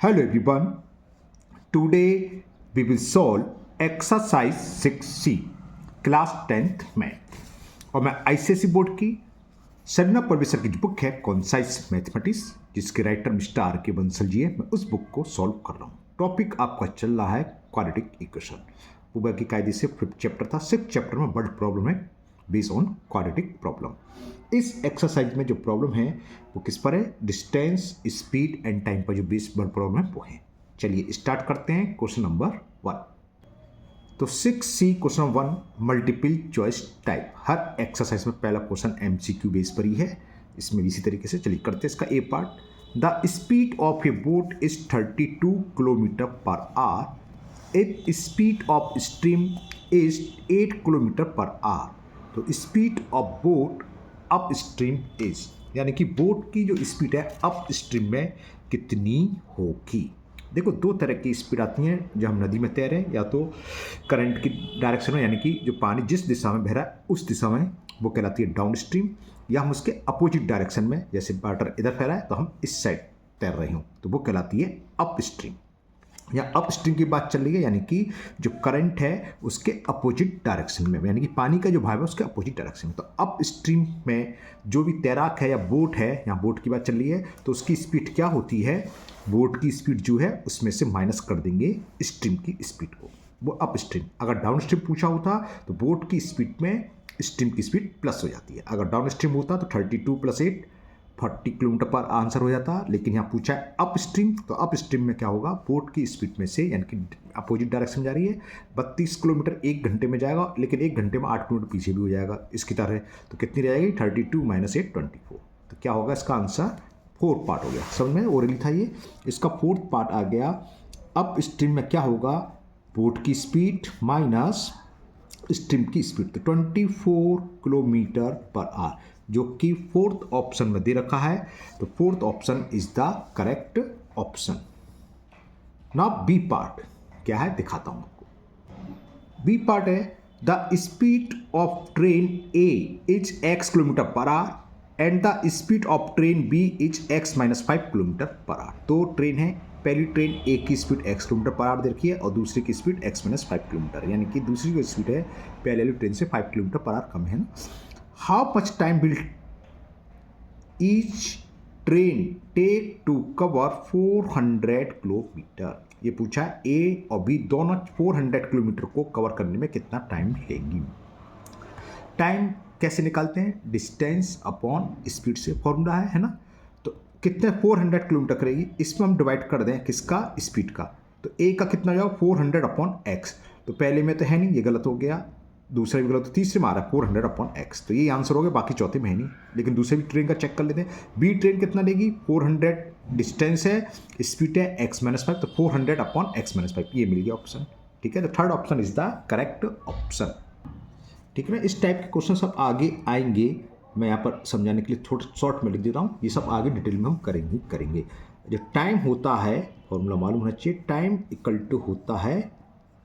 Hello everyone. Today we will solve exercise 6C class 10th math और मैं ICSE board की सरना परमेश्वर की जो बुक है कॉन्साइज मैथमेटिक्स जिसके राइटर मिस्टर आर के बंसल जी है, मैं उस बुक को सॉल्व कर रहा हूँ। टॉपिक आपका चल रहा है क्वाड्रेटिक इक्वेशन। वो की कायदे से 5th चैप्टर था। 6th चैप्टर में बड़ी प्रॉब्लम है बेस्ड ऑन क्वाड्रेटिक प्रॉब्लम। इस एक्सरसाइज में जो प्रॉब्लम है वो किस पर है? डिस्टेंस, स्पीड एंड टाइम पर जो बेस बड़ प्रॉब्लम है वो है। चलिए स्टार्ट करते हैं क्वेश्चन नंबर 1। तो 6C question 1 multiple choice type. हर एक्सरसाइज में पहला क्वेश्चन एमसीक्यू बेस पर ही है, इसमें भी इसी तरीके से। चलिए करते हैं इसका A part. The speed of a boat is 32 kilometre per hour if speed of stream is 8 kilometre per hour. तो speed of boat upstream is, यानी कि बोट की जो स्पीड है अप स्ट्रीम में कितनी होगी। देखो दो तरह की स्पीड आती हैं जब हम नदी में तैर रहे हैं, या तो करंट की डायरेक्शन में, यानी कि जो पानी जिस दिशा में बह रहा है उस दिशा में, वो कहलाती है डाउन स्ट्रीम, या हम उसके अपोजिट डायरेक्शन में, जैसे वाटर इधर फैला है तो हम इस साइड तैर रहे हों तो वो कहलाती है अप स्ट्रीम। या अप स्ट्रीम की बात चल रही है, यानी कि जो करंट है उसके अपोजिट डायरेक्शन में, यानी कि पानी का जो भाव है उसके अपोजिट डायरेक्शन में। तो अप स्ट्रीम में जो भी तैराक है या बोट है, यहाँ बोट की बात चल रही है, तो उसकी स्पीड क्या होती है? बोट की स्पीड जो है उसमें से माइनस कर देंगे स्ट्रीम की स्पीड को, वो अप स्ट्रीम। अगर डाउन स्ट्रीम पूछा होता तो बोट की स्पीड में स्ट्रीम की स्पीड प्लस हो जाती है। अगर डाउन स्ट्रीम होता तो 32 + 8 40 किलोमीटर पर आंसर हो जाता, लेकिन यहाँ पूछा है अप स्ट्रीम। तो अप स्ट्रीम में क्या होगा? बोट की स्पीड में से, यानी कि अपोजिट डायरेक्शन जा रही है, 32 किलोमीटर 1 घंटे में जाएगा, लेकिन 1 घंटे में 8 किलोमीटर पीछे भी हो जाएगा इसकी तरह। तो कितनी रहेगी? 32 - 8 24। तो क्या होगा इसका आंसर? 4th पार्ट हो गया। समझ में ओरली था ये, इसका 4th पार्ट आ गया। अप स्ट्रीम में क्या होगा? बोट की स्पीड माइनस स्ट्रीम की स्पीड, तो 24 किलोमीटर पर आवर, जो कि 4th ऑप्शन में दे रखा है। तो 4th option is the correct option. Now B part क्या है दिखाता हूं आपको। बी पार्ट है the speed of train A is x kilometre per hour and the speed of train B is x - 5 kilometre per hour. दो train है, पहली train A की स्पीड x किलोमीटर पर आवर दे रखी है और दूसरी की स्पीड x - 5 किलोमीटर, यानी कि दूसरी जो स्पीड है पहले वाली ट्रेन से 5 किलोमीटर पर आवर कम है ना। How much time will each train take to cover 400 kilometre? ये पूछा है ए और बी दोनों 400 किलोमीटर को कवर करने में कितना टाइम लेंगी। टाइम कैसे निकालते हैं? डिस्टेंस अपॉन स्पीड से फॉर्मूला है ना। तो कितने 400 किलोमीटर करेगी, इसमें हम डिवाइड कर दें किसका? स्पीड का। तो ए का कितना जाओ? 400/x। तो पहले में तो है नहीं, ये गलत हो गया, दूसरे भी गलत, तो तीसरे में आ रहा है 400/x। तो ये आंसर हो गया, बाकी चौथे में है नहीं। लेकिन दूसरे भी ट्रेन का चेक कर लेते हैं। बी ट्रेन कितना लेगी? 400 डिस्टेंस है, स्पीड है x - 5, तो 400/x - 5 ये मिल गया ऑप्शन। ठीक है, तो 3rd option is the correct option. ठीक है ना। इस टाइप के क्वेश्चन सब आगे आएंगे, मैं यहाँ पर समझाने के लिए थोड़ा शॉर्ट में लिख देता हूँ। ये सब आगे डिटेल में हम करेंगे। जो टाइम होता है, फॉर्मूला मालूम होना चाहिए, टाइम इक्वल टू होता है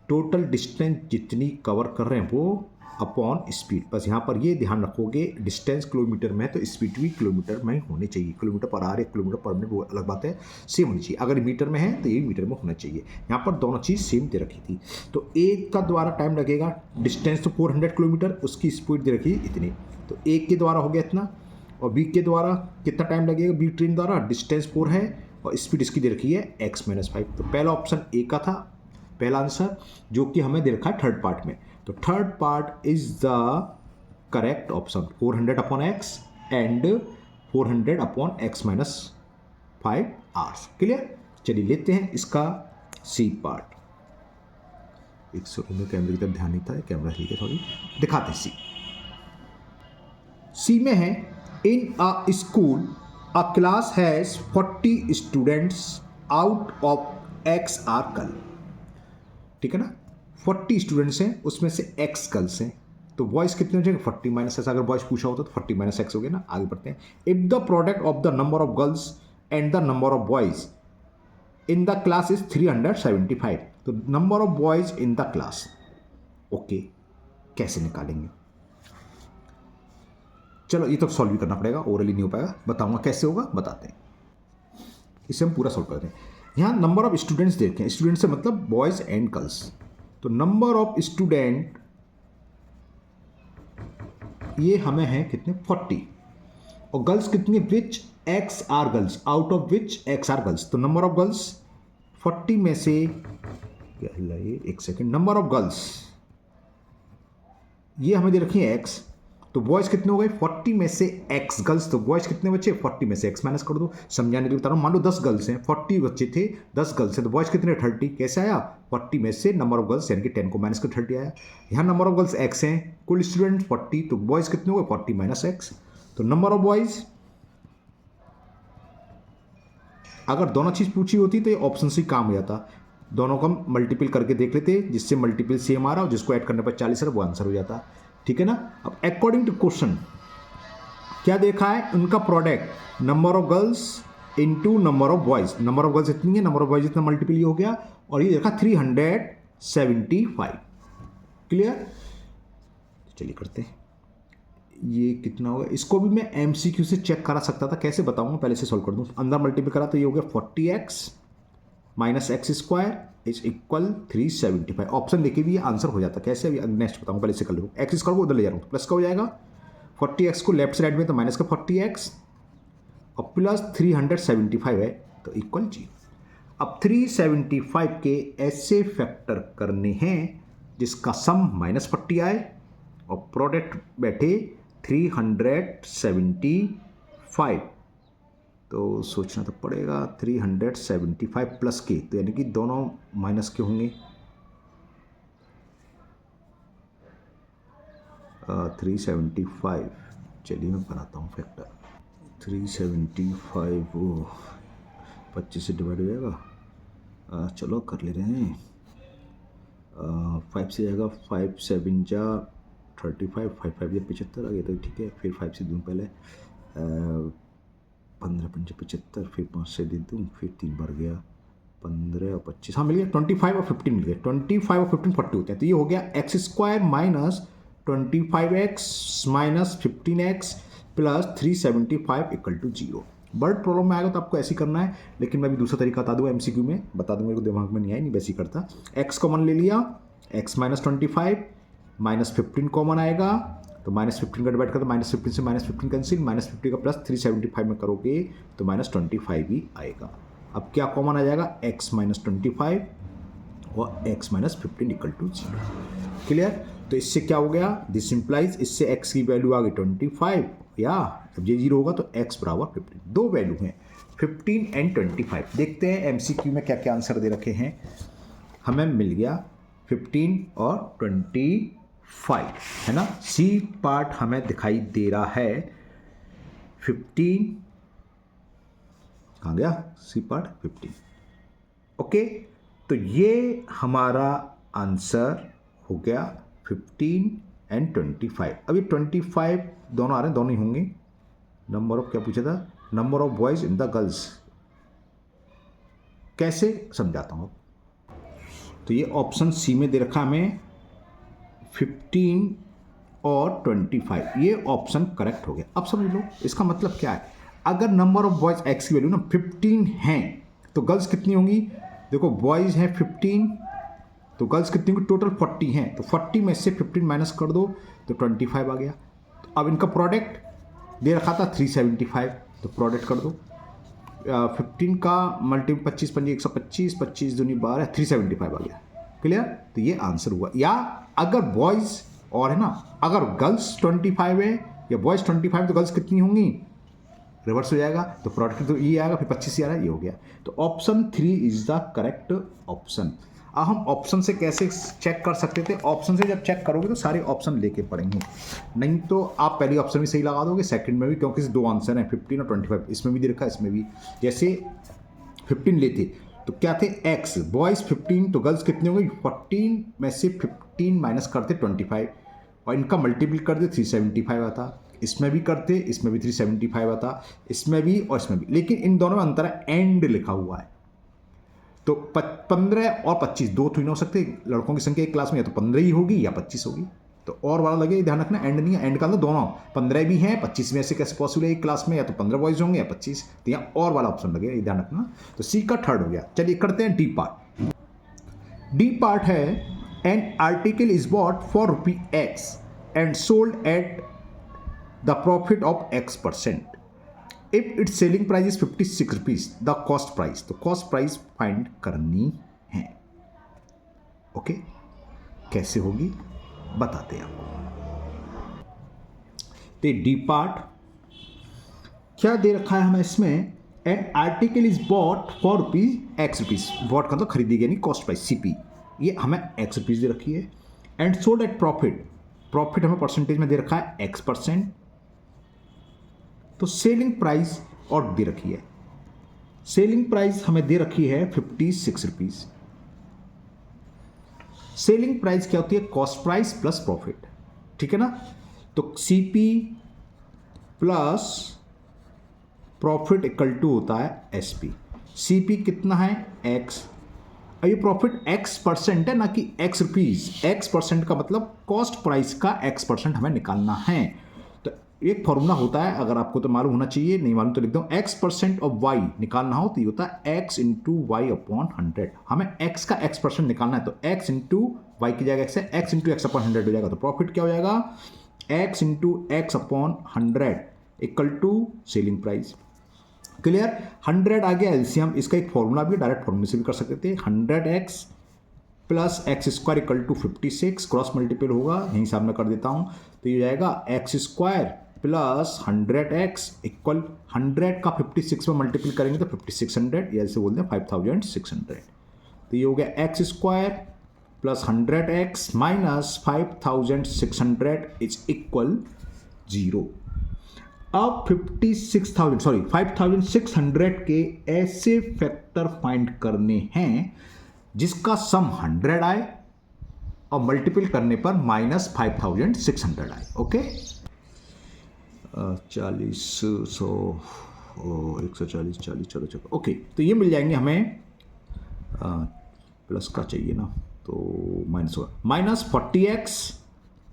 टोटल डिस्टेंस जितनी कवर कर रहे हैं वो अपॉन स्पीड। बस यहाँ पर ये ध्यान रखोगे, डिस्टेंस किलोमीटर में है तो स्पीड भी किलोमीटर में होनी चाहिए। किलोमीटर पर आवर, किलोमीटर पर मिनट वो अलग बात है, सेम होनी चाहिए। अगर मीटर में है तो ये मीटर में होना चाहिए। यहाँ पर दोनों चीज़ सेम दे रखी थी। तो ए का द्वारा टाइम लगेगा, डिस्टेंस तो 400 किलोमीटर, उसकी स्पीड दे रखी इतनी, तो ए के द्वारा हो गया इतना। और बी के द्वारा कितना टाइम लगेगा? बी ट्रेन द्वारा डिस्टेंस 4 है और स्पीड इसकी दे रखी है x - 5। तो पहला ऑप्शन ए का था, पहला आंसर, जो कि हमें दे रखा है 3rd पार्ट में। तो 3rd part is the correct option, 400/x and 400/x - 5 hours. Clear. चलिए लेते हैं इसका सी पार्ट। एक सेकंड में कैमरे की तरफ ध्यान नहीं था, कैमरा ठीक है, थोड़ी दिखाते हैं। सी में है in a school a class has 40 students out of x are girl. ठीक है ना, 40 स्टूडेंट्स हैं, उसमें से x गर्ल्स हैं। तो बॉयज कितने हो जाएंगे? 40 - x। अगर बॉयज पूछा होता तो 40 - x हो गया ना। आगे बढ़ते हैं। If the product of the number of girls and the number of boys in the class is 375। तो number of boys in the class, okay, कैसे निकालेंगे? चलो ये तो सॉल्व भी करना पड़ेगा, ओरली नहीं हो पाएगा, बताऊंगा कैसे होगा, बताते हैं। इसे हम पूरा सॉल्व करते हैं। यहाँ नंबर ऑफ स्टूडेंट्स देखें, स्टूडेंट से मतलब बॉयज एंड गर्ल्स। तो नंबर ऑफ स्टूडेंट ये हमें है कितने 40, और गर्ल्स कितनी, which x are girls, out of which x are girls. तो नंबर ऑफ गर्ल्स 40 में से क्या है ये, एक सेकेंड, नंबर ऑफ गर्ल्स ये हमें दे रखी है एक्स, तो बॉयज कितने हो गए 40 में से एक्स गर्ल्स, तो बॉयज कितने बच्चे 40 में से एक्स माइनस कर दो। समझाने के लिए बता रहा हूँ, मान लो 10 गर्ल्स हैं, 40 बच्चे थे, 10 गर्ल्स हैं, तो बॉयज कितने 30, कैसे आया 40 में से नंबर ऑफ गर्ल्स यानी कि 10 को माइनस कर 30 आया। यहाँ नंबर ऑफ गर्ल्स एक्स हैं, कुल स्टूडेंट 40, तो बॉयज कितने हो गए 40 माइनस एक्स। तो नंबर ऑफ बॉयज, अगर दोनों चीज़ पूछी होती तो ये ऑप्शन से काम हो जाता, दोनों को हम मल्टीपल करके देख लेते, जिससे मल्टीपल सेम आ रहा हो, जिसको ऐड करने पर 40 आ रहा वो आंसर हो जाता, ठीक है ना। अब अकॉर्डिंग टू क्वेश्चन क्या देखा है, उनका product number of girls into number of boys, number of girls इतनी है, नंबर ऑफ बॉयज इतना मल्टीपल ये हो गया, और ये देखा 375। क्लियर, चलिए करते हैं, ये कितना होगा, इसको भी मैं एमसीक्यू से चेक करा सकता था, कैसे बताऊंगा, पहले से सॉल्व कर दूं। अंदर मल्टीपल करा तो ये हो गया 40x minus x square is equal 375। Option देखे भी ये आंसर हो जाता, कैसे अभी नेक्स्ट बताऊंगा, पहले से कर लो। एक्स स्क्वायर को उधर ले जा रहा हूँ, प्लस का हो जाएगा 40x को लेफ्ट साइड में, तो माइनस का 40x और प्लस 375 है, तो इक्वल 0। अब 375 के ऐसे फैक्टर करने हैं जिसका सम माइनस 40 आए और प्रोडक्ट बैठे 375, तो सोचना तो पड़ेगा 375 प्लस के, तो यानी कि दोनों माइनस के होंगे, 375, चलिए मैं बनाता हूँ फैक्टर। 375 वो 25 से डिवाइड हो जाएगा, चलो कर ले रहे हैं, 5 से जाएगा, 5 7 जा 35, 5 5 या 75 आ गया, तो ठीक है। फिर 5 से दूँ पहले, 15 5 75, फिर 5 से दे दूँ, फिर 3 बार गया, 15 और 25, हाँ मिल गया, 25 और 15 मिल गया, 25 और 15 40 होते हैं, तो ये हो गया x square minus 25x minus 15x plus 375 equal to 0। बर्ड प्रॉब्लम में आएगा तो आपको ऐसे ही करना है, लेकिन मैं भी दूसरा तरीका बता दूँ, एमसीक्यू में बता दूँ, मेरे को दिमाग में नहीं आया, नहीं वैसे ही करता। एक्स कॉमन ले लिया, एक्स माइनस 25 माइनस 15 कॉमन आएगा, तो माइनस 15 का डिवाइड करते, माइनस 15 से माइनस 15 कैंसिल, माइनस 50 का प्लस 375 में करोगे तो माइनस 25 ही आएगा। अब क्या कॉमन आ जाएगा, एक्स माइनस 25 और x minus 15 equal to 0। Clear, तो इससे क्या हो गया, दिस इंप्लाइज, इससे एक्स की वैल्यू आ गई 25, या जब ये 0 होगा तो एक्स बराबर 15, दो वैल्यू हैं 15 एंड 25। देखते हैं एमसीक्यू में क्या क्या आंसर दे रखे हैं। हमें मिल गया 15 और 25, है ना। सी पार्ट हमें दिखाई दे रहा है 15, कहाँ गया सी पार्ट 15। ओके, तो ये हमारा आंसर हो गया 15 एंड 25। अभी 25 दोनों आ रहे हैं, दोनों ही होंगे। नंबर ऑफ क्या पूछा था, number of boys in the girls, कैसे समझाता हूँ। तो ये ऑप्शन सी में दे रखा हमें 15 और 25, ये ऑप्शन करेक्ट हो गया। अब समझ लो इसका मतलब क्या है, अगर नंबर ऑफ बॉयज एक्स की वैल्यू ना 15 हैं तो गर्ल्स कितनी होंगी, देखो बॉयज हैं 15 तो गर्ल्स कितनी होंगी, टोटल 40 हैं, तो 40 में से 15 माइनस कर दो तो 25 आ गया। तो अब इनका प्रोडक्ट दे रखा था 375, तो प्रोडक्ट कर दो 15 का मल्टीपल 25 पंजी 125, 25 दूनी 12, 375 आ गया। क्लियर, तो ये आंसर हुआ। या अगर बॉयज और है ना, अगर गर्ल्स 25 है या बॉयज 25 तो गर्ल्स कितनी होंगी, रिवर्स हो जाएगा, तो प्रोडक्ट तो ये आएगा, फिर 25 आ रहा है, ये हो गया। तो option 3 is the correct option. अब हम ऑप्शन से कैसे चेक कर सकते थे, ऑप्शन से जब चेक करोगे तो सारे ऑप्शन लेके पढ़ेंगे, नहीं तो आप पहली ऑप्शन भी सही लगा दोगे, सेकंड में भी, क्योंकि दो आंसर हैं 15 और 25, इसमें भी दे रखा है इसमें भी। जैसे 15 लेते तो क्या थे, एक्स बॉयज़ 15 तो गर्ल्स कितने होंगे, 14 में से 15 माइनस करते 25 और इनका मल्टीपल कर दे 375 आता, इसमें भी करते, इसमें भी 375 आता, इसमें भी और इसमें भी, लेकिन इन दोनों में अंतर है, एंड लिखा हुआ है। तो 15 और 25 दो तो ही ना हो सकते, लड़कों की संख्या एक क्लास में या तो 15 ही होगी या 25 होगी। तो और वाला लगे, ध्यान रखना एंड नहीं है, एंड का तो दोनों 15 भी हैं, 25 में से कैसे पॉसिबल है एक क्लास में, या तो 15 बॉयज होंगे या 25, तो यहाँ और वाला ऑप्शन लगेगा, ये ध्यान रखना। तो सी का थर्ड हो गया। चलिए करते हैं डी पार्ट। डी पार्ट है N article is bought for ₹X and sold at the profit of X%. If it's selling price is ₹56 the cost price, तो कॉस्ट प्राइस फाइंड करनी है। ओके, कैसे होगी बताते हैं आपको। तो डी पार्ट क्या दे रखा है हमें इसमें, an article is bought for ₹X, bought का तो खरीदी गई नहीं, कॉस्ट प्राइस CP, ये हमें ₹X दे रखी है, and sold at profit, profit हमें परसेंटेज में दे रखा है X%, तो सेलिंग प्राइस और दे रखी है, सेलिंग प्राइस हमें दे रखी है ₹56। सेलिंग प्राइस क्या होती है, कॉस्ट प्राइस प्लस प्रॉफिट, ठीक है ना। तो CP plus profit equal to होता है SP। CP कितना है X, अब ये प्रॉफिट X% है ना कि ₹X, X% का मतलब कॉस्ट प्राइस का X% हमें निकालना है। तो एक फॉर्मूला होता है, अगर आपको तो मालूम होना चाहिए, नहीं मालूम तो लिख दो, X% ऑफ Y निकालना हो तो ये होता है X इंटू वाई अपॉन 100। हमें X का X% निकालना है, तो X इंटू वाई की जगह X है, X इंटू X अपॉन 100 हो जाएगा। तो प्रॉफिट क्या हो जाएगा, X into X upon 100 equal to selling price. Clear, 100 आ गया एलसीएम, इसका एक फॉर्मूला भी डायरेक्ट फॉर्मूले से भी कर सकते थे, 100x plus x² equal to 56, cross multiple होगा, यहीं सामने कर देता हूँ, तो ये जाएगा x² प्लस 100x इक्वल 100 का 56 में मल्टीपल करेंगे तो 5600, या ऐसे बोलते हैं 5600। तो ये हो गया x² plus 100x minus 5600 is equal 0। अब 5600 के ऐसे फैक्टर फाइंड करने हैं जिसका सम 100 आए और मल्टीपल करने पर माइनस 5600 आए। ओके, 40 100 140 40, चलो ओके, तो ये मिल जाएंगे हमें, प्लस का चाहिए ना तो माइनस होगा, minus 40x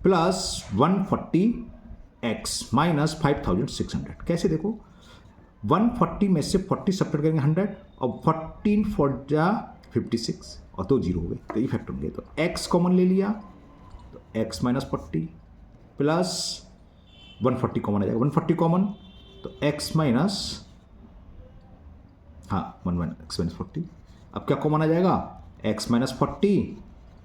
plus 140x minus 5600। कैसे देखो, 140 में से 40 सब्ट्रैक्ट करेंगे 100 और 14 फोर जा 56 और 2 0 हो गए, तो ये फैक्ट होंगे। तो x कॉमन ले लिया, तो x माइनस 40 प्लस 140 कॉमन आ जाएगा, 140 कॉमन तो x माइनस, हाँ 1 x माइनस 40, अब क्या कॉमन आ जाएगा, x माइनस 40,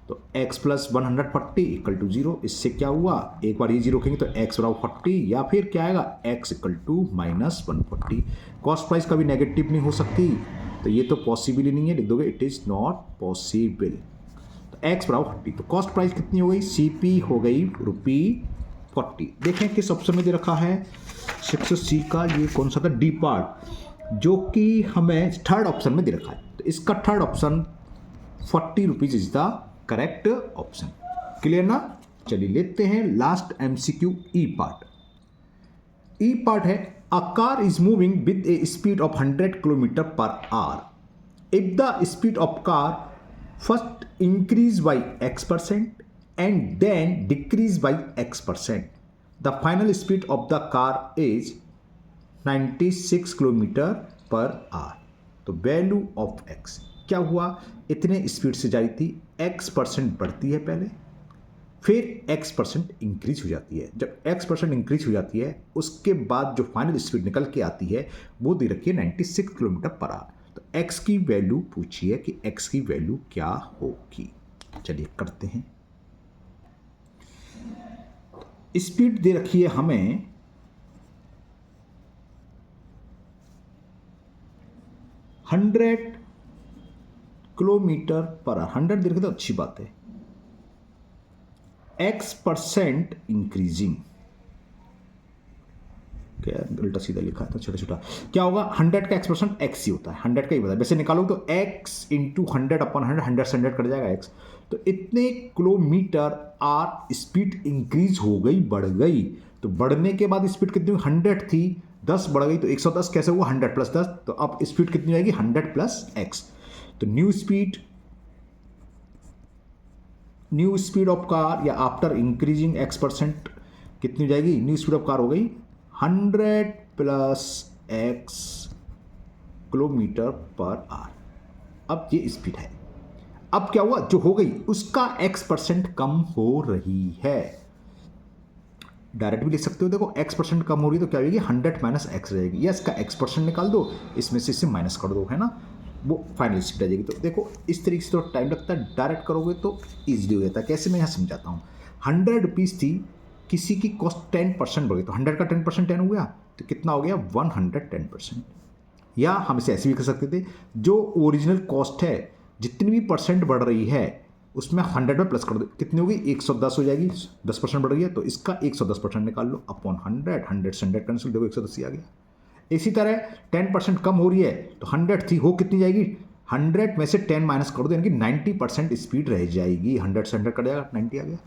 तो x प्लस 140 इक्वल टू 0। इससे क्या हुआ, एक बार ये 0 रखेंगे तो x बराबर 40, या फिर क्या आएगा x equal to minus 140। Cost price कभी नेगेटिव नहीं हो सकती, तो ये तो पॉसिबल ही नहीं है, लिख दोगे इट इज नॉट पॉसिबल। तो x बराबर 40, तो कॉस्ट प्राइस कितनी हो गई, CP हो गई ₹40। देखें किस ऑप्शन में दे रखा है, 6C का ये कौन सा था, डी पार्ट, जो कि हमें थर्ड ऑप्शन में दे रखा है। तो इसका third option ₹40 is the correct option. Clear ना। चलिए लेते हैं लास्ट MCQ ई पार्ट। ई पार्ट है, a car is moving with A speed of 100 km/h। If the speed of car first increase by X% and then decrease by X%, the final speed of the car is 96 km/h। तो value of X क्या हुआ, इतने speed से जा रही थी, X% बढ़ती है पहले, फिर X% इंक्रीज हो जाती है। जब X% इंक्रीज हो जाती है उसके बाद जो फाइनल स्पीड निकल के आती है वो दे रखी है 96 km/h। तो X की वैल्यू पूछिए कि X की वैल्यू क्या होगी। चलिए करते हैं। स्पीड दे रखी है हमें 100 km/h, 100 दे रखी तो अच्छी बात है, X% इंक्रीजिंग, क्या उल्टा सीधा लिखा था, छोटा छोटा क्या होगा, 100 का X% X ही होता है, 100 का ही बता, वैसे निकालो तो X इंटू 100 अपॉन 100, 100 से 100 कट जाएगा X। तो इतने किलोमीटर आर स्पीड इंक्रीज हो गई, बढ़ गई, तो बढ़ने के बाद स्पीड कितनी हुई, 100 थी, 10 बढ़ गई तो 110 कैसे हुआ, 100 प्लस 10, तो अब स्पीड कितनी आएगी, 100 प्लस X। तो new speed new speed of car या आफ्टर इंक्रीजिंग x% कितनी हो जाएगी? न्यू स्पीड ऑफ कार हो गई 100 plus x kilometre per our. अब ये स्पीड है। अब क्या हुआ? जो हो गई उसका x% कम हो रही है। डायरेक्ट भी लिख सकते हो, देखो x% कम हो रही है तो क्या होगी? 100 माइनस एक्स रहेगी, या इसका x% निकाल दो, इसमें से इसे माइनस कर दो, है ना, वो फाइनल स्पीड आ जाएगी। तो देखो इस तरीके से तो टाइम लगता है, डायरेक्ट करोगे तो ईजिली हो जाता है। कैसे, मैं यहाँ समझाता हूँ। 100 रुपीज़ थी, किसी की कॉस्ट 10% बढ़ गई, तो 100 का 10% 10 हो गया, तो कितना हो गया? 110%। या हम इसे ऐसे भी कर सकते थे, जो ओरिजिनल कॉस्ट है जितनी भी परसेंट बढ़ रही है उसमें 100 में प्लस कर दो, कितनी होगी? 110 हो जाएगी। 10% बढ़ गई है तो इसका 110% निकाल लो अपॉन 100, 100 से 100 कैंसिल, देखो 110 ही आ गया। इसी तरह 10% कम हो रही है तो 100 थी, हो कितनी जाएगी? 100 में से 10 माइनस कर दो, यानी कि 90% स्पीड रह जाएगी। 100 से 100 कट जाएगा, 90 आ गया।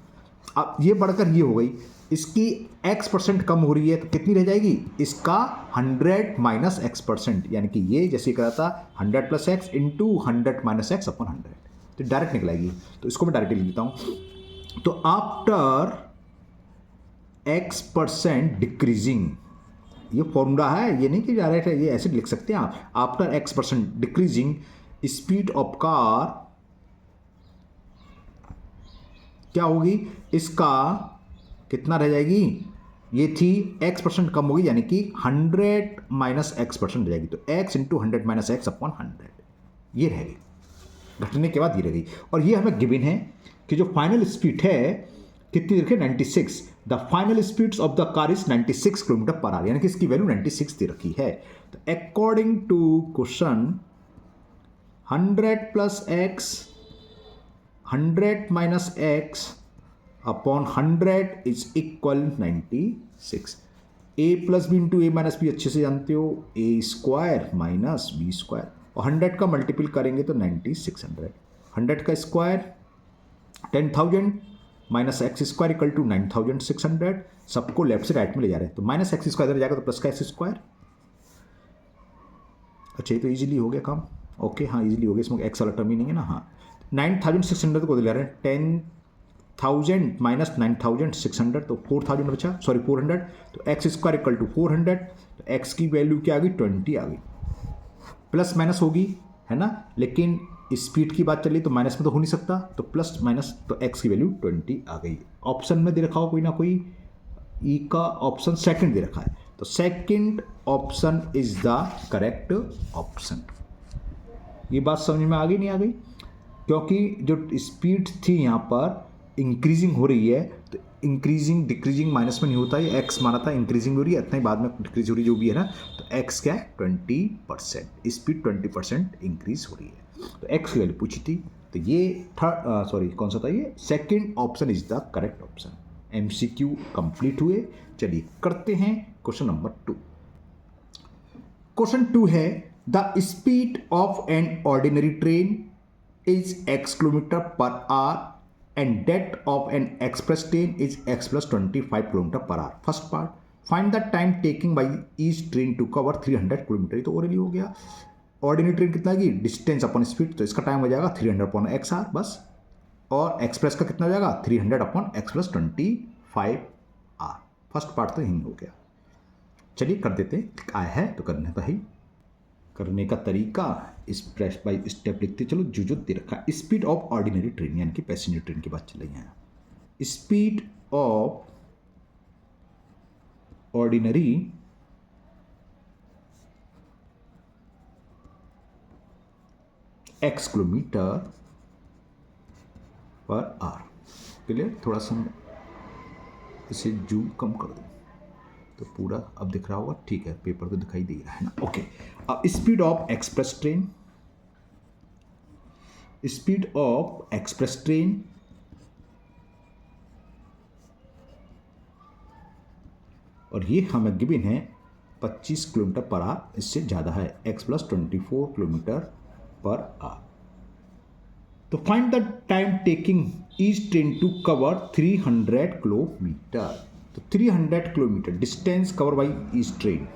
अब ये बढ़कर ये हो गई, इसकी x% कम हो रही है तो कितनी रह जाएगी? इसका 100 माइनस x%, यानी कि ये जैसे करा था 100 plus x into 100 minus x upon 100, तो डायरेक्ट निकलेगी। तो इसको मैं डायरेक्टली लिख देता हूँ। तो आफ्टर x% डिक्रीजिंग, ये फॉर्मूला है, ये नहीं कि डायरेक्ट है, ये ऐसे लिख सकते हैं आप। After x% decreasing speed of car क्या होगी? इसका कितना रह जाएगी? ये थी x% कम होगी, यानी कि 100 माइनस x% रह जाएगी, तो x into 100 minus x upon 100 ये रहेगी। घटने के बाद ये रह गई। और ये हमें गिवन है कि जो फाइनल स्पीड है कितनी रखी? 96। The final speeds of the car is 96 kilometre per hour, यानी कि इसकी वैल्यू 96 दे रखी है। तो according to question 100 plus x 100 minus x upon 100 is equal 96। A plus b into a minus b अच्छे से जानते हो, a square minus b square, और 100 का मल्टीपल करेंगे तो 9600। 100 का square 10,000 minus x square equal to 9600। सबको लेफ्ट से राइट में ले जा रहे हैं, तो माइनस एक्स स्क्वायर इधर जाएगा तो प्लस का एक्स स्क्वायर। अच्छा, ये तो इजीली हो गया काम। ओके, हाँ इजीली हो गया, इसमें एक्स वाला टर्म ही नहीं है ना। हाँ, 9600 को ले जा रहे हैं, 10,000 माइनस 9600, तो 4000 बचा, सॉरी 400, तो एक्स स्क्वायर इक्वल टू 400, तो एक्स की वैल्यू क्या आ गई? 20 आ गई। प्लस माइनस होगी, है ना, लेकिन स्पीड की बात चली तो माइनस में तो हो नहीं सकता, तो प्लस माइनस, तो एक्स की वैल्यू 20 आ गई। ऑप्शन में दे रखा हो कोई ना कोई, ई का ऑप्शन सेकंड दे रखा है, तो second option is the correct option. ये बात समझ में आ गई नहीं आ गई? क्योंकि जो स्पीड थी यहाँ पर इंक्रीजिंग हो रही है, तो इंक्रीजिंग डिक्रीजिंग माइनस में नहीं होता, ये एक्स माना था, इंक्रीजिंग हो रही है, इतना ही बाद में डिक्रीज हो रही है जो भी है ना, तो एक्स क्या है? 20%, स्पीड 20% इंक्रीज हो रही है, तो एक्स की वैल्यू पूछी थी। तो ये थर्ड, सॉरी कौन सा था ये? Second option is the correct option. MCQ complete हुए। चलिए करते हैं क्वेश्चन नंबर 2। क्वेश्चन 2 है, the speed of an ordinary train is x kilometre per hour and that of an express train is x plus 25 kilometre per hour. First part, find the time taking by each train to cover 300 kilometre. ये तो already हो गया। Ordinary train कितना की? Distance upon speed, तो इसका time हो जाएगा 300 अपॉन एक्स आर बस, और एक्सप्रेस का कितना हो जाएगा? 300 अपॉन एक्स प्लस 25 आर। फर्स्ट पार्ट तो यही हो गया। चलिए कर देते हैं, आया है तो करने तो है। करने का तरीका स्टेप बाय स्टेप लिखते चलो, जो दे रखा है। स्पीड ऑफ ऑर्डिनरी ट्रेन, यानी कि पैसेंजर ट्रेन की बात चल रही है। Speed of ordinary x kilometre per our. Clear? थोड़ा सा इसे जूम कम कर दो तो पूरा अब दिख रहा होगा, ठीक है, पेपर तो दिखाई दे रहा है ना। ओके, अब speed of express train, speed of express train और ये हमें गिवन है 25 किलोमीटर पर आवर, इससे ज़्यादा है, x plus 24 kilometre per hour. तो find the time taking each train to cover 300 kilometre. तो 300 kilometre distance cover by each train.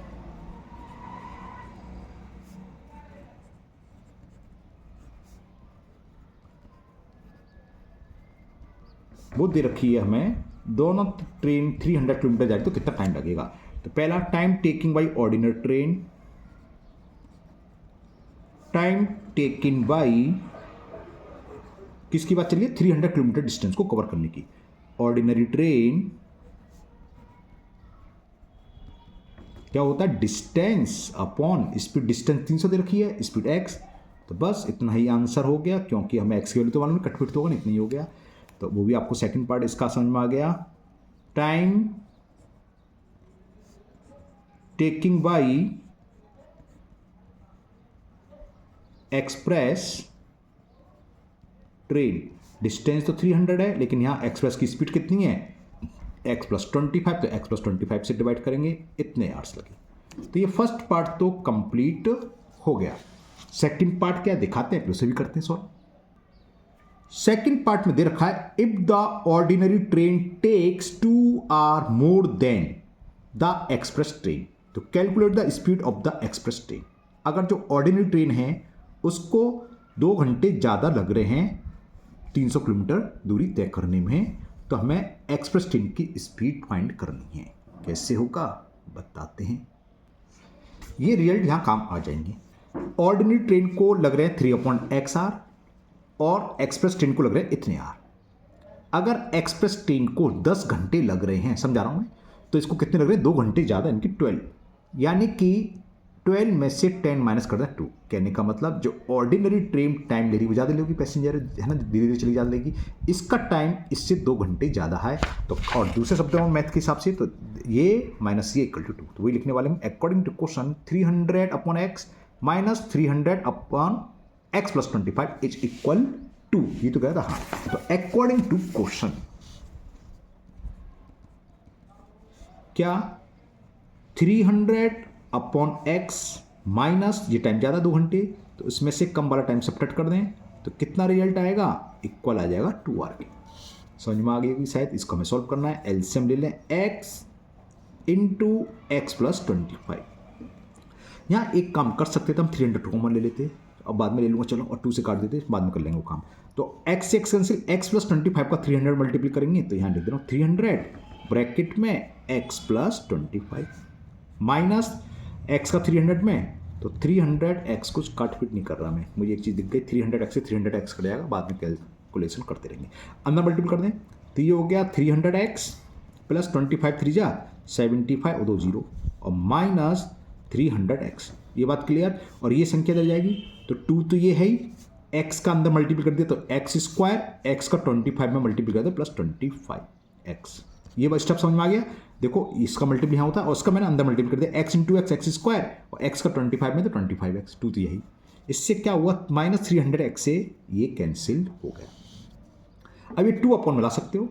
वो दे रखी है हमें, दोनों ट्रेन 300 किलोमीटर जा रही तो कितना टाइम लगेगा। तो पहला time taking by ordinary train, time taken by किसकी बात चलिए, 300 किलोमीटर डिस्टेंस को कवर करने की। ऑर्डिनरी ट्रेन क्या होता है, डिस्टेंस अपॉन स्पीड, डिस्टेंस 300 दे रखी है, स्पीड x, तो बस इतना ही आंसर हो गया, क्योंकि हमें x की वैल्यू तो मालूम है, कटपिट तो होगा नहीं, इतना ही हो गया। तो वो भी आपको सेकंड पार्ट इसका समझ में आ गया। Time taking by express train, distance तो 300 है, लेकिन यहां एक्सप्रेस की स्पीड कितनी है, x प्लस 25, तो x प्लस 25 से डिवाइड करेंगे, इतने आवर्स लगे। तो ये फर्स्ट पार्ट तो कंप्लीट हो गया। सेकंड पार्ट क्या दिखाते हैं, उसे भी करते हैं सॉल्व। सेकंड पार्ट में दे रखा है, if the ordinary train takes 2 hour more than the express train, तो calculate the speed of the express train. अगर जो ऑर्डिनरी ट्रेन है उसको 2 घंटे ज़्यादा लग रहे हैं 300 किलोमीटर दूरी तय करने में, तो हमें एक्सप्रेस ट्रेन की स्पीड फाइंड करनी है। कैसे होगा बताते हैं, ये रिजल्ट यहाँ काम आ जाएंगे। ऑर्डिनरी ट्रेन को लग रहे हैं 3/x आर और एक्सप्रेस ट्रेन को लग रहे हैं इतने आर। अगर एक्सप्रेस ट्रेन को 10 घंटे लग रहे हैं, समझा रहा हूँ मैं, तो इसको कितने लग रहे हैं, 2 घंटे ज़्यादा, यानी कि 12, यानी कि 12 में से 10 माइनस कर दें 2। कहने का मतलब जो ऑर्डिनरी ट्रेन टाइम ले रही वो ज़्यादा लेगी, पैसेंजर है ना, धीरे धीरे चली ज़्यादा लेगी, इसका टाइम इससे 2 घंटे ज़्यादा है। तो और दूसरे शब्दों में मैथ के हिसाब से तो ये माइनस ये इक्वल टू 2, तो वही लिखने वाले हैं according to question 300/x minus 300/x plus 25 is equal to, ये तो कह रहा हाँ। तो अकॉर्डिंग टू क्वेश्चन क्या 300/x माइनस ये टाइम ज़्यादा 2 घंटे, तो इसमें से कम वाला टाइम सब्ट्रैक्ट कर दें, तो कितना रिजल्ट आएगा, इक्वल आ जाएगा 2r के। समझ में आ गई कि शायद इसको हमें सॉल्व करना है। एलसीएम ले लें, x इंटू एक्स प्लस 25। यहाँ एक काम कर सकते थे हम, 300 कॉमन ले लेते, अब बाद में ले लूँगा चलो, और 2 से काट देते, बाद में कर लेंगे वो काम। तो x से x कैंसिल, x प्लस 25 का 300 मल्टीप्लाई करेंगे, तो यहाँ लिख दे रहा हूँ 300 ब्रैकेट में x प्लस 25 माइनस x का 300 में, तो 300x कुछ काट पीट नहीं कर रहा मैं, मुझे एक चीज़ दिख गई, 300x से 300x कट जाएगा, बाद में कैलकुलेशन करते रहेंगे। अंदर मल्टीप्लाई कर दें, तो ये हो गया 300x प्लस 25 3 जा 75 और 2 0 और माइनस 300x, ये बात क्लियर। और ये संख्या दे जाएगी, तो 2 तो ये है ही, x का अंदर मल्टीप्लाई कर दिया तो x स्क्वायर, x का 25 में मल्टीप्लाई कर दिया प्लस 25x। ये स्टेप समझ में आ गया। देखो इसका मल्टीप्लाई यहाँ होता है और इसका मैंने अंदर मल्टीप्लाई कर दिया, x into x x square और x का 25 में तो 25x, 2 तो यही। इससे क्या हुआ, माइनस 300x से ये कैंसिल हो गया। अब ये 2 मिला सकते हो,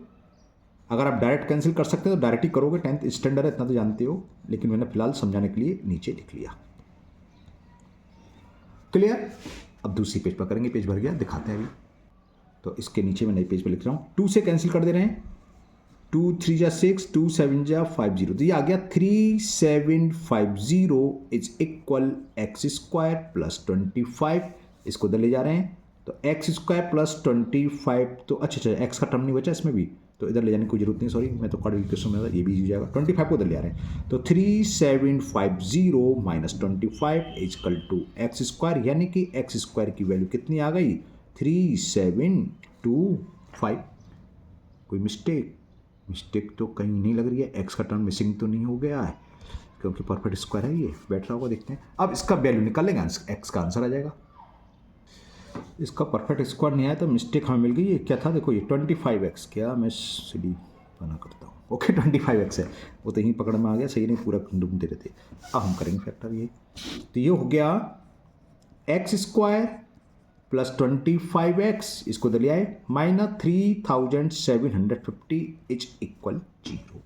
अगर आप डायरेक्ट कैंसिल कर सकते हो तो डायरेक्ट ही करोगे, 10th स्टैंडर्ड है इतना तो जानते हो, लेकिन मैंने फिलहाल समझाने के लिए नीचे लिख लिया। क्लियर। अब दूसरी पेज पर करेंगे, पेज भर गया, दिखाते हैं अभी। तो इसके नीचे मैं नई पेज पर लिख रहा हूँ, 2 से कैंसिल कर दे रहे हैं, 2 3 जा 6, 2 7 जा 50, तो ये आ गया 3750 is equal x square plus 25, इसको इधर ले जा रहे हैं, तो एक्स स्क्वायर प्लस 25, तो अच्छा एक्स का टर्म नहीं बचा इसमें भी, तो इधर ले जाने की कोई जरूरत नहीं, सॉरी मैं तो क्वाड्रिप्लिकेशन में ये भी हो जाएगा, 25 को इधर ले आ रहे हैं, तो 3750 minus 25 equal to x square, यानी कि एक्स स्क्वायर की वैल्यू कितनी आ गई, 3725। कोई मिस्टेक तो कहीं नहीं लग रही है, एक्स का टर्म मिसिंग तो नहीं हो गया है, क्योंकि परफेक्ट स्क्वायर है, ये बैठ रहा होगा, देखते हैं। अब इसका वैल्यू निकाल लेंगे, एक्स का आंसर आ जाएगा। इसका परफेक्ट स्क्वायर नहीं आया तो मिस्टेक हमें मिल गई, ये क्या था, देखो ये 25x, क्या मैं सीधी बना करता हूँ, ओके 25x है, वो तो यहीं पकड़ में आ गया, सही नहीं पूरा ढूंढते रहते। अब हम करेंगे फैक्टर ये, तो ये हो गया एक्स स्क्वायर प्लस 25x, इसको इधर ले आए, माइनस 3750 इज इक्वल 0।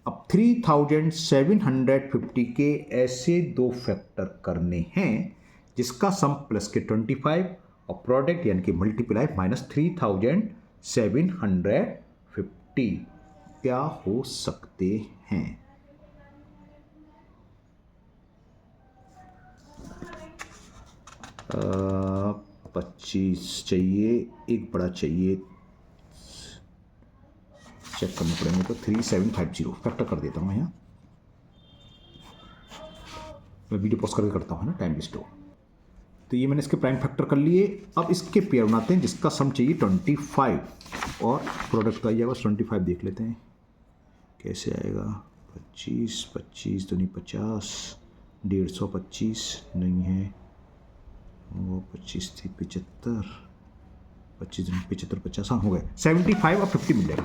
अब 3750 के ऐसे 2 फैक्टर करने हैं जिसका सम प्लस के 25 और प्रोडक्ट यानी कि मल्टीप्लाई माइनस 3750 क्या हो सकते हैं। आ, 25 चाहिए, एक बड़ा चाहिए, चेक करने पड़ेंगे। तो 3750 फैक्टर कर देता हूँ मैं यहाँ, मैं वीडियो पॉज करके करता हूँ ना, टाइम वेस्ट हो। तो ये मैंने इसके प्राइम फैक्टर कर लिए। अब इसके पेयर बनाते हैं जिसका सम चाहिए 25 और प्रोडक्ट का आइएगा 25। देख लेते हैं कैसे आएगा। 25 25 तो नहीं, 50 150 नहीं है, वो 25 थी, 75 25 75 50, हाँ हो गया 75 और 50 मिल जाएगा।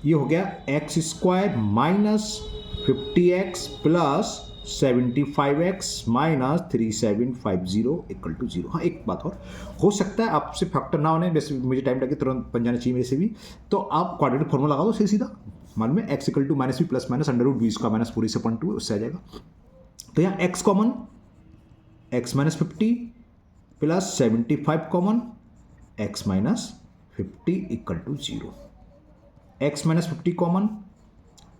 ये हो गया x square minus 50x plus 75x minus 3750 equal to 0। हाँ एक बात और हो सकता है आपसे फैक्टर ना होने, वैसे मुझे टाइम लगे तुरंत बन जाना चाहिए मेरे से भी, तो आप क्वाड्रेटिक फॉर्मूला लगा दो सीधा सीधा। मान में x equal to minus b plus minus under root b square minus 4 से 2 उससे आ जाएगा। तो यहाँ x common, x minus 50 plus 75 common, x minus 50 equal to 0। x minus 50 common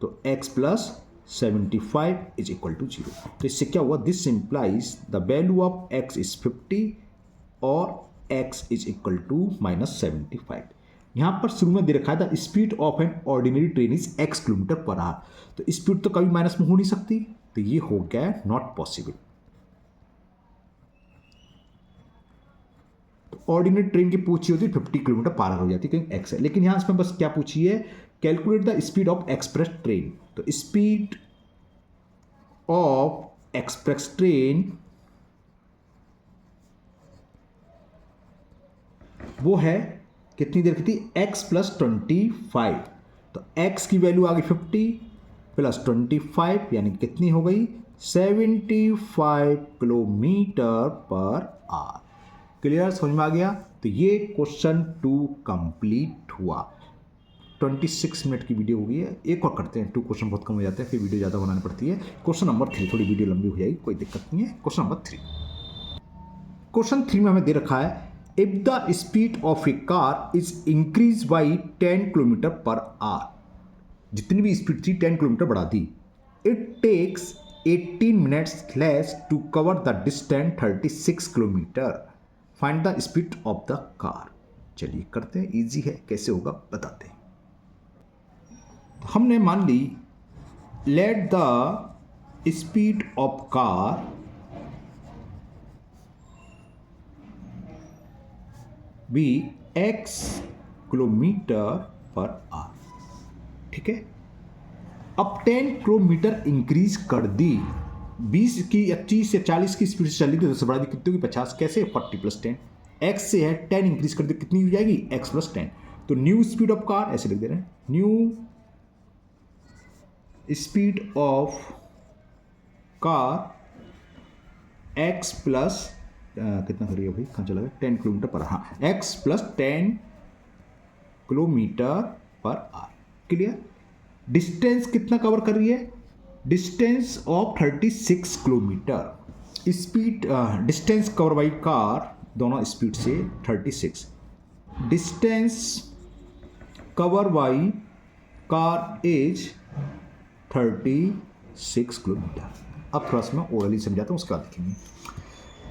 तो x plus 75 is equal to 0। तो इससे क्या हुआ, this implies the value of x is 50 और x is equal to minus 75। यहाँ पर शुरू में दे रखा था speed of an ordinary train is x kilometre per hour. तो स्पीड तो कभी माइनस में हो नहीं सकती, तो ये हो गया नॉट पॉसिबल। तो ऑर्डिनरी ट्रेन की पूछी होती है 50 किलोमीटर पर आवर हो जाती है, क्योंकि x है। लेकिन यहाँ इसमें बस क्या पूछी है, calculate the speed of express train. तो स्पीड ऑफ एक्सप्रेस ट्रेन वो है कितनी देर की थी, x प्लस 25। तो x की वैल्यू आ गई 50 प्लस 25 यानी कितनी हो गई 75 किलोमीटर पर आवर। क्लियर, समझ में आ गया। तो ये क्वेश्चन 2 कंप्लीट हुआ। 26 मिनट की वीडियो हो गई है, एक और करते हैं, 2 क्वेश्चन बहुत कम हो जाते हैं, फिर वीडियो ज़्यादा बनानी पड़ती है। क्वेश्चन नंबर 3, थोड़ी वीडियो लंबी हो जाएगी, कोई दिक्कत नहीं है। क्वेश्चन नंबर 3, क्वेश्चन 3 में हमें दे रखा है if the speed of a car is increase by 10 kilometre per hour, जितनी भी स्पीड थी 10 किलोमीटर बढ़ा दी, it takes 18 minutes less to cover the distance 36 kilometre, find the speed of the car. चलिए करते हैं, इजी है, कैसे होगा बताते हैं। हमने मान ली let the speed of car be x kilometre per hour, ठीक है। अब 10 किलोमीटर इंक्रीज कर दी, 20 की या 30 या 40 की स्पीड से चली थी, तो बढ़ा दी कितनी होगी 50, कैसे 40 प्लस 10, x से है 10 इंक्रीज कर दी, कितनी हो जाएगी x प्लस 10। तो न्यू स्पीड ऑफ कार ऐसे लिख दे रहे हैं, new speed of car x plus कितना करिए भाई, कहाँ चला गया, 10 किलोमीटर पर, हाँ x plus 10 kilometre per our. Clear. Distance कितना कवर कर रही है, distance of 36 kilometre. Speed distance cover by car, दोनों स्पीड से 36, distance cover by car is 36 kilometre. अब थोड़ा सा मैं ओरली समझाता हूँ, उसके बाद देखेंगे।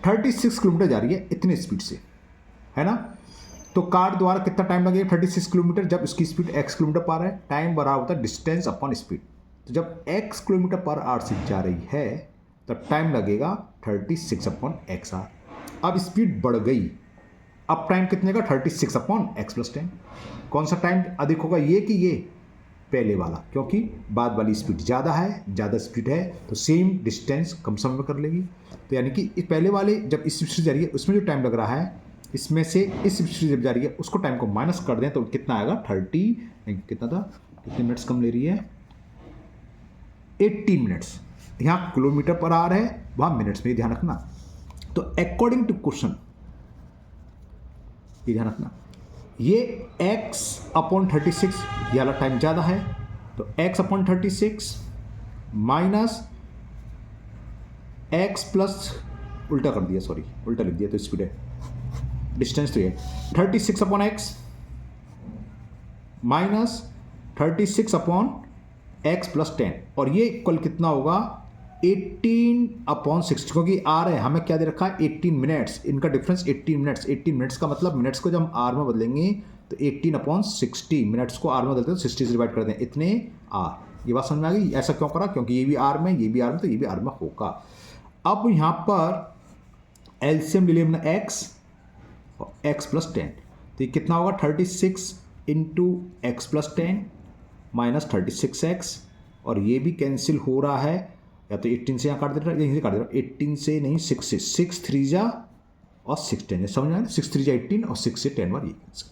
36 किलोमीटर जा रही है इतने स्पीड से, है ना। तो कार द्वारा कितना टाइम लगेगा 36 किलोमीटर, जब इसकी speed x kilometre per our है, टाइम बराबर होता है डिस्टेंस अपॉन स्पीड। तो जब x किलोमीटर पर आवर से जा रही है तो टाइम लगेगा 36 अपॉन x आवर। अब स्पीड बढ़ गई, अब टाइम कितने का 36 अपॉन x प्लस 10। कौन सा टाइम अधिक होगा, ये कि ये पहले वाला, क्योंकि बाद वाली स्पीड ज़्यादा है, ज़्यादा स्पीड है तो सेम डिस्टेंस कम समय में कर लेगी। तो यानी कि पहले वाले जब इस स्पीड से जा रही है उसमें जो टाइम लग रहा है, इसमें से इस स्पीड से जब जा रही है उसको टाइम को माइनस कर दें तो कितना आएगा 30, कितना था, कितने मिनट्स कम ले रही है 18 मिनट्स। यहाँ किलोमीटर पर आ रहा है, वहाँ मिनट्स में ध्यान रखना। तो अकॉर्डिंग टू क्वेश्चन ये ध्यान रखना, ये x अपॉन 36 ये वाला टाइम ज़्यादा है, तो x upon 36 minus x plus, उल्टा कर दिया, सॉरी उल्टा लिख दिया, तो स्पीड है, डिस्टेंस तो ये 36 upon x minus 36 upon x plus 10, और ये इक्वल कितना होगा 18/60, क्योंकि आर है, हमें क्या दे रखा है 18 मिनट्स, इनका डिफरेंस 18 मिनट्स। 18 मिनट्स का मतलब मिनट्स को जब हम आर में बदलेंगे तो 18/60, मिनट्स को आर में बदलते हैं तो 60 से डिवाइड कर दें, इतने आर। ये बात समझ में आ गई? ऐसा क्यों करा? क्योंकि ये भी आर में, ये भी आर में, तो ये भी आर में होगा। अब यहाँ पर एलसीएम ले लिया हमने एक्स और एक्स प्लस 10, तो ये कितना होगा 36 into x plus 10 minus 36x, और ये भी कैंसिल हो रहा है, या तो 18 से यहाँ काट दे रहा है, यहीं से काट दे रहा है, 18 से नहीं 6 से, 6 3 जा और 6 10, समझ में आया? 6 3 जा 18 और 6 से 10 बार ये कैंसिल।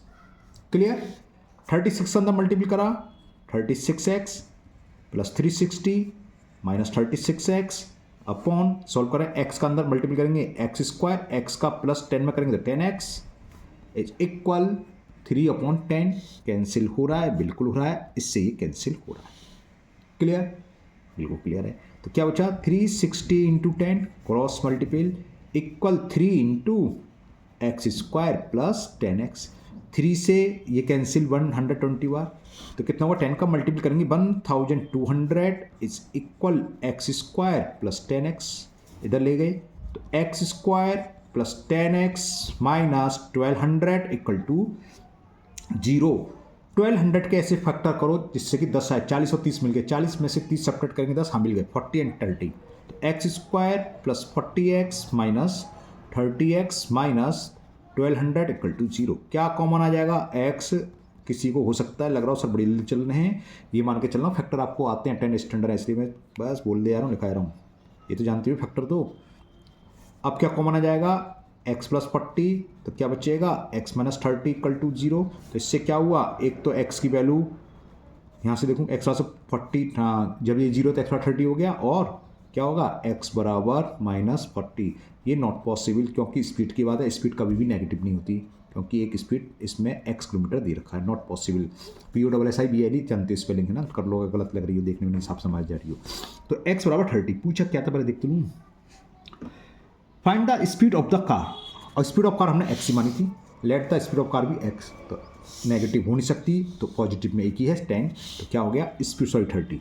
क्लियर? 36 अंदर मल्टीपल करा, 36x plus 360 minus 36x upon, solve करें, x का अंदर मल्टीपल करेंगे एक्स स्क्वायर, x का प्लस 10 में करेंगे तो 10x इज इक्वल 3/10, कैंसिल हो रहा है, बिल्कुल हो रहा है, इससे ये कैंसिल हो रहा है। क्लियर? बिल्कुल क्लियर है। तो क्या बचा 360 into 10 cross multiple equal 3 into x square plus 10x, 3 से ये कैंसिल 120 बार, तो कितना होगा 10 का मल्टीपल करेंगे 1200 is equal x square plus 10x, इधर ले गए तो x square plus 10x minus 1200 equal to 0। 1200 के ऐसे फैक्टर करो जिससे कि 10 आए, 40 और 30 मिल गए, 40 में से 30 सब्ट्रैक्ट करेंगे 10, हाँ मिल गए 40 एंड 30, तो x square plus 40x minus 30x minus 1200 equal to 0। क्या कॉमन आ जाएगा? x किसी को हो सकता है लग रहा हो सर बड़ी जल्दी चल रहे हैं, ये मान के चलना फैक्टर आपको आते हैं 10 स्टैंडर्ड, इसलिए मैं बस बोल दे रहा हूँ, लिखा रहा हूँ, ये तो जानते हो फैक्टर। तो अब क्या कॉमन आ जाएगा? x प्लस 40, तो क्या बचेगा x माइनस 30 इक्वल टू 0। तो इससे क्या हुआ, एक तो x की वैल्यू यहाँ से देखूँ x प्लस 40, हाँ जब ये 0 तो x प्लस 30 हो गया, और क्या होगा x बराबर माइनस 40। ये नॉट पॉसिबल, क्योंकि स्पीड की बात है, स्पीड कभी भी नेगेटिव नहीं होती, क्योंकि एक स्पीड इसमें x किलोमीटर दे रखा है, नॉट पॉसिबल। POSSIBLE जानते स्पेलिंग है ना, कर लो अगर गलत लग रही हो, देखने में हिसाब समझ जा रही हो। तो x बराबर 30 पूछा क्या था, पहले देखते लूँ। Find the speed of the car, और स्पीड ऑफ कार हमने x ही मानी थी, late the speed of car भी x, तो नेगेटिव हो नहीं सकती, तो पॉजिटिव में एक ही है 10, तो क्या हो गया स्पीड, सॉरी 30,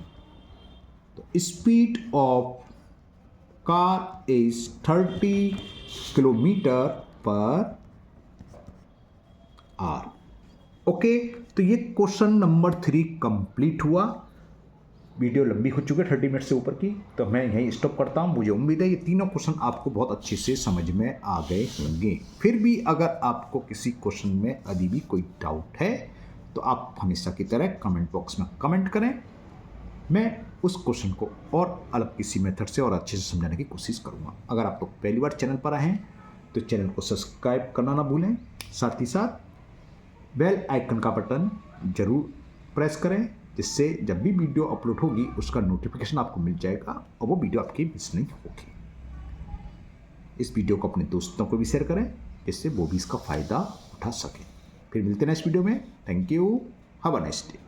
तो speed of car is 30 kilometre per our. Okay, तो ये क्वेश्चन नंबर 3 कंप्लीट हुआ। वीडियो लंबी हो चुकी है 30 मिनट से ऊपर की, तो मैं यहीं स्टॉप करता हूँ। मुझे उम्मीद है ये तीनों क्वेश्चन आपको बहुत अच्छे से समझ में आ गए होंगे। फिर भी अगर आपको किसी क्वेश्चन में अभी भी कोई डाउट है तो आप हमेशा की तरह कमेंट बॉक्स में कमेंट करें, मैं उस क्वेश्चन को और अलग किसी मेथड से और अच्छे से समझाने की कोशिश करूँगा। अगर आप लोग पहली बार चैनल पर आए हैं तो चैनल को सब्सक्राइब करना ना भूलें, साथ ही साथ बेल आइकन का बटन जरूर प्रेस करें, जिससे जब भी वीडियो अपलोड होगी उसका नोटिफिकेशन आपको मिल जाएगा और वो वीडियो आपकी मिस नहीं होगी। इस वीडियो को अपने दोस्तों को भी शेयर करें, जिससे वो भी इसका फ़ायदा उठा सकें। फिर मिलते हैं नेक्स्ट वीडियो में। Thank you, have a nice day.